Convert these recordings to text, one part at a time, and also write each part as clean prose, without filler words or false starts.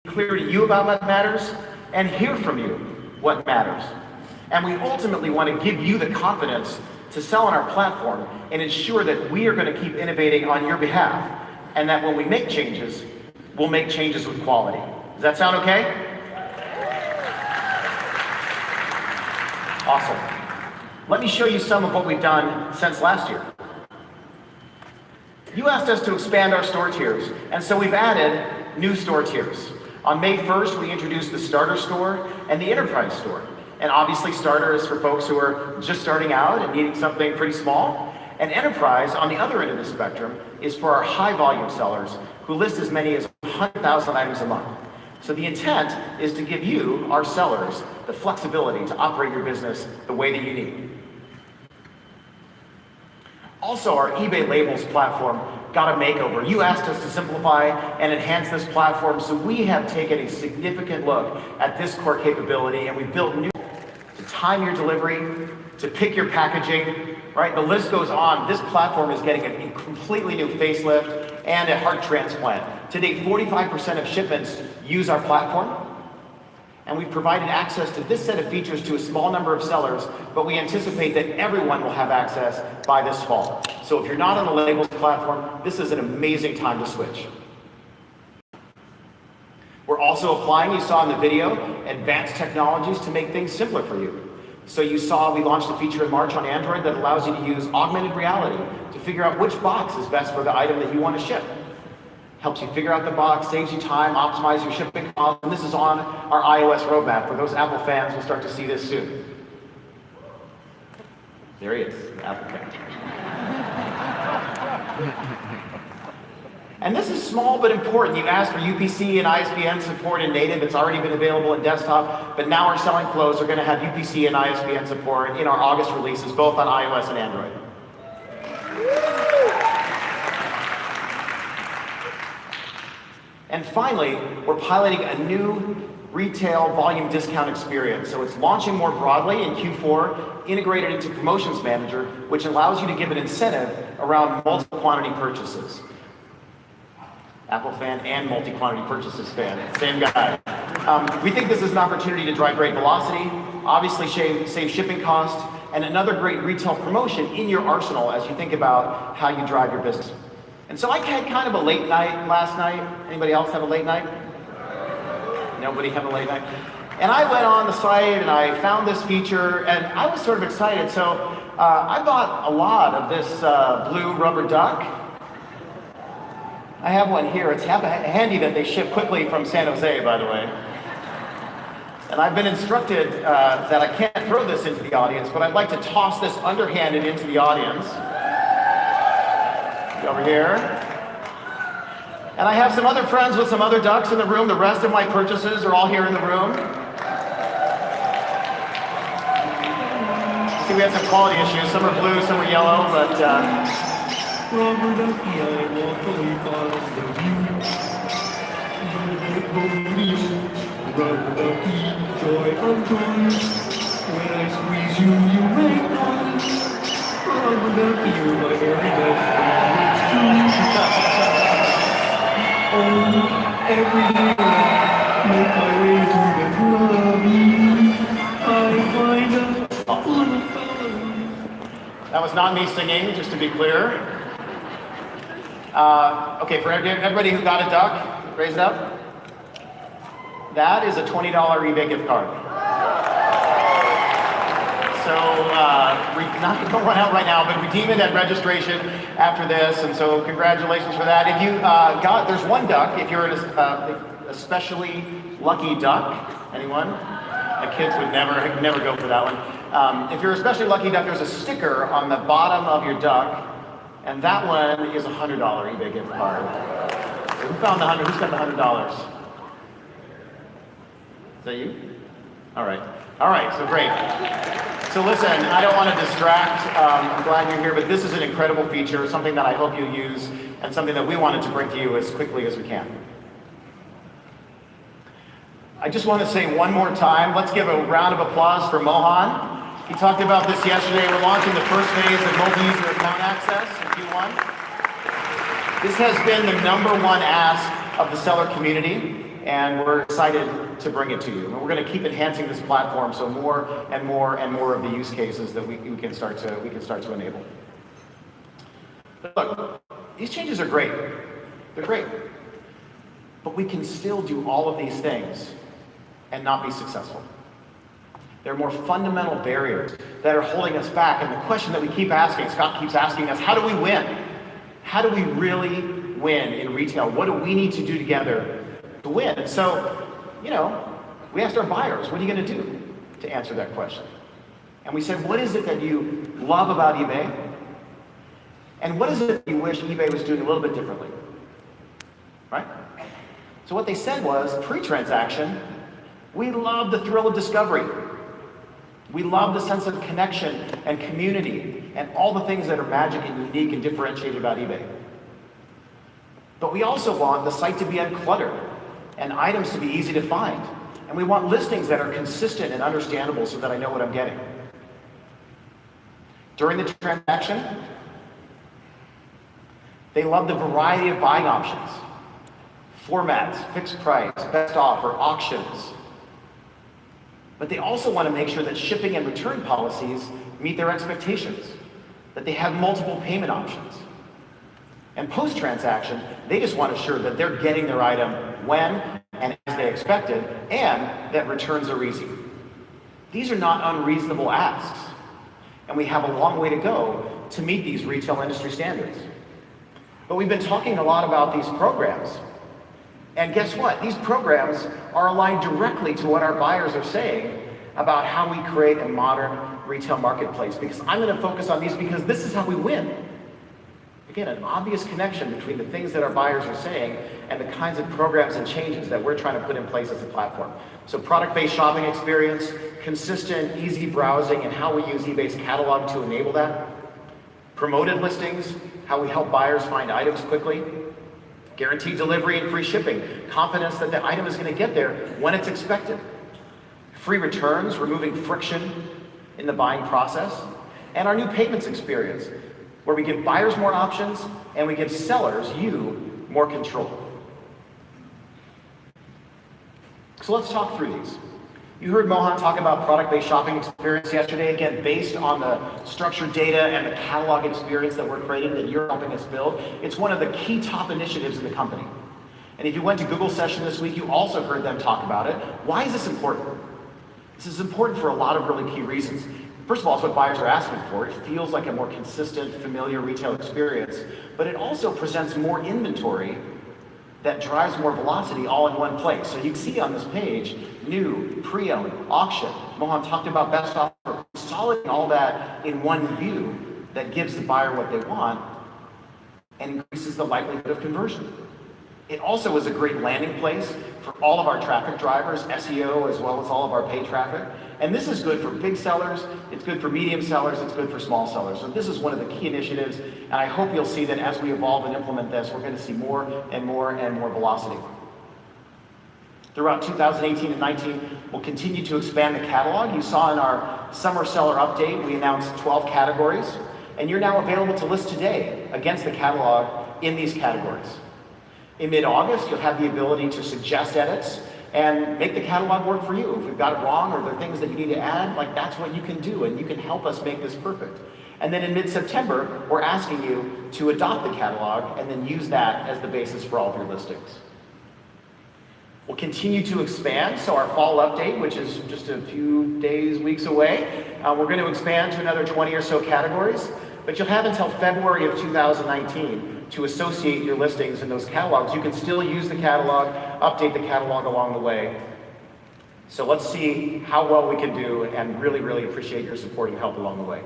clear to you about what matters and hear from you what matters. And we ultimately want to give you the confidence to sell on our platform and ensure that we are going to keep innovating on your behalf, and that when we make changes, we'll make changes with quality. Does that sound okay? Awesome. Let me show you some of what we've done since last year. You asked us to expand our store tiers, and so we've added new store tiers. On May 1st, we introduced the Starter Store and the Enterprise Store. And obviously, Starter is for folks who are just starting out and needing something pretty small. And Enterprise, on the other end of the spectrum, is for our high volume sellers who list as many as 100,000 items a month. So the intent is to give you, our sellers, the flexibility to operate your business the way that you need. Also, our eBay Labels platform got a makeover. You asked us to simplify and enhance this platform, so we have taken a significant look at this core capability, and we built new to time your delivery, to pick your packaging, right? The list goes on. This platform is getting a completely new facelift and a heart transplant. Today, 45% of shipments use our platform, and we've provided access to this set of features to a small number of sellers, but we anticipate that everyone will have access by this fall. So if you're not on the Labels platform, this is an amazing time to switch. We're also applying, you saw in the video, advanced technologies to make things simpler for you. So you saw we launched a feature in March on Android that allows you to use augmented reality to figure out which box is best for the item that you want to ship. Helps you figure out the box, saves you time, optimize your shipping costs, and this is on our iOS roadmap. For those Apple fans, we'll start to see this soon. There he is, the Apple fan. And this is small but important. You asked for UPC and ISBN support in native. It's already been available in desktop, but now our selling flows are going to have UPC and ISBN support in our August releases, both on iOS and Android. And finally, we're piloting a new retail volume discount experience. So it's launching more broadly in Q4, integrated into Promotions Manager, which allows you to give an incentive around multi-quantity purchases. Apple fan and multi-quantity purchases fan, same guy. We think this is an opportunity to drive great velocity, obviously save shipping costs, and another great retail promotion in your arsenal as you think about how you drive your business. And so I had kind of a late night last night. Anybody else have a late night? Nobody have a late night? And I went on the site and I found this feature and I was sort of excited. So I bought a lot of this blue rubber duck. I have one here. It's handy that they ship quickly from San Jose, by the way. And I've been instructed that I can't throw this into the audience, but I'd like to toss this underhanded into the audience. Over here. And I have some other friends with some other ducks in the room. The rest of my purchases are all here in the room. See, we had some quality issues. Some are blue, some are yellow, but Rubber ducky, I walk away from you. Rubber ducky, joy of joy. When I squeeze you, you make noise. Rubber ducky, you're my very best friend. Oh, every day I make my way to the lobby. I find a little fella. That was not me singing, just to be clear. Okay, for everybody who got a duck, raise it up. That is a $20 eBay gift card. So, not going to run out right now, but redeem it at registration after this, and so congratulations for that. If you there's one duck, if you're an especially lucky duck, anyone? The kids would never go for that one. If you're especially lucky duck, there's a sticker on the bottom of your duck, and that one is a $100 eBay gift card. Who found the 100? Who's got the $100? Is that you? All right, so great. So listen, I don't want to distract. I'm glad you're here, but this is an incredible feature, something that I hope you use, and something that we wanted to bring to you as quickly as we can. I just want to say one more time, let's give a round of applause for Mohan. He talked about this yesterday. We're launching the first phase of multi-user account access in Q1. This has been the #1 ask of the seller community, and we're excited to bring it to you. And we're going to keep enhancing this platform so more and more and more of the use cases that we can start to enable. But look, these changes are great. They're great. But we can still do all of these things and not be successful. There are more fundamental barriers that are holding us back. And the question that we keep asking, Scott keeps asking us, how do we win? How do we really win in retail? What do we need to do together to win? And so, we asked our buyers, what are you going to do to answer that question? And we said, what is it that you love about eBay? And what is it that you wish eBay was doing a little bit differently? Right? So what they said was, pre-transaction, we love the thrill of discovery. We love the sense of connection and community and all the things that are magic and unique and differentiated about eBay. But we also want the site to be uncluttered and items to be easy to find. And we want listings that are consistent and understandable so that I know what I'm getting. During the transaction, they love the variety of buying options, formats, fixed price, best offer, auctions. But they also want to make sure that shipping and return policies meet their expectations, that they have multiple payment options. And post-transaction, they just want to ensure that they're getting their item when and as they expected, and that returns are easy. These are not unreasonable asks, and we have a long way to go to meet these retail industry standards. But we've been talking a lot about these programs. And guess what? These programs are aligned directly to what our buyers are saying about how we create a modern retail marketplace. Because I'm going to focus on these because this is how we win. Again, an obvious connection between the things that our buyers are saying and the kinds of programs and changes that we're trying to put in place as a platform. So product-based shopping experience, consistent, easy browsing, and how we use eBay's catalog to enable that. Promoted listings, how we help buyers find items quickly. Guaranteed delivery and free shipping, confidence that the item is going to get there when it's expected. Free returns, removing friction in the buying process. And our new payments experience, where we give buyers more options and we give sellers, you, more control. So let's talk through these. You heard Mohan talk about product-based shopping experience yesterday, again, based on the structured data and the catalog experience that we're creating that you're helping us build. It's one of the key top initiatives in the company. And if you went to Google session this week, you also heard them talk about it. Why is this important? This is important for a lot of really key reasons. First of all, it's what buyers are asking for. It feels like a more consistent, familiar retail experience, but it also presents more inventory that drives more velocity all in one place. So you can see on this page, new, pre-owned, auction. Mohan talked about best offer, consolidating all that in one view that gives the buyer what they want and increases the likelihood of conversion. It also is a great landing place for all of our traffic drivers, SEO, as well as all of our paid traffic. And this is good for big sellers, it's good for medium sellers, it's good for small sellers. So this is one of the key initiatives, and I hope you'll see that as we evolve and implement this, we're going to see more and more and more velocity. Throughout 2018 and 19, we'll continue to expand the catalog. You saw in our summer seller update, we announced 12 categories, and you're now available to list today against the catalog in these categories. In mid-August, you'll have the ability to suggest edits and make the catalog work for you. If we've got it wrong or there are things that you need to add, that's what you can do, and you can help us make this perfect. And then in mid-September, we're asking you to adopt the catalog and then use that as the basis for all of your listings. We'll continue to expand, so our fall update, which is just a few days, weeks away, we're going to expand to another 20 or so categories, but you'll have until February of 2019 to associate your listings in those catalogs. You can still use the catalog, update the catalog along the way. So let's see how well we can do, and really, really appreciate your support and help along the way.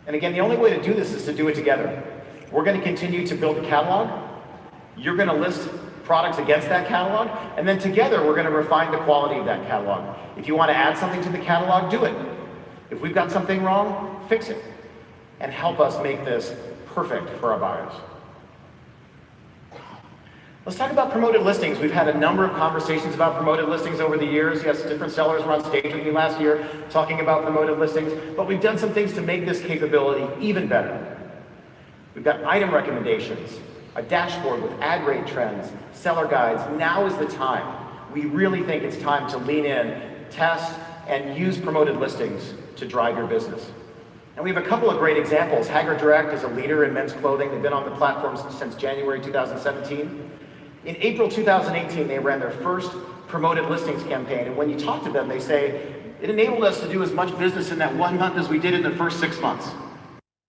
And again, the only way to do this is to do it together. We're going to continue to build the catalog. You're going to list products against that catalog, and then together we're going to refine the quality of that catalog. If you want to add something to the catalog, do it. If we've got something wrong, fix it, and help us make this perfect for our buyers. Let's talk about promoted listings. We've had a number of conversations about promoted listings over the years. Yes, different sellers were on stage with me last year talking about promoted listings, but we've done some things to make this capability even better. We've got item recommendations, a dashboard with ad rate trends, seller guides. Now is the time. We really think it's time to lean in, test, and use promoted listings to drive your business. And we have a couple of great examples. Haggard Direct is a leader in men's clothing. They've been on the platform since January 2017. In April 2018, they ran their first promoted listings campaign. And when you talk to them, they say, it enabled us to do as much business in that 1 month as we did in the first 6 months.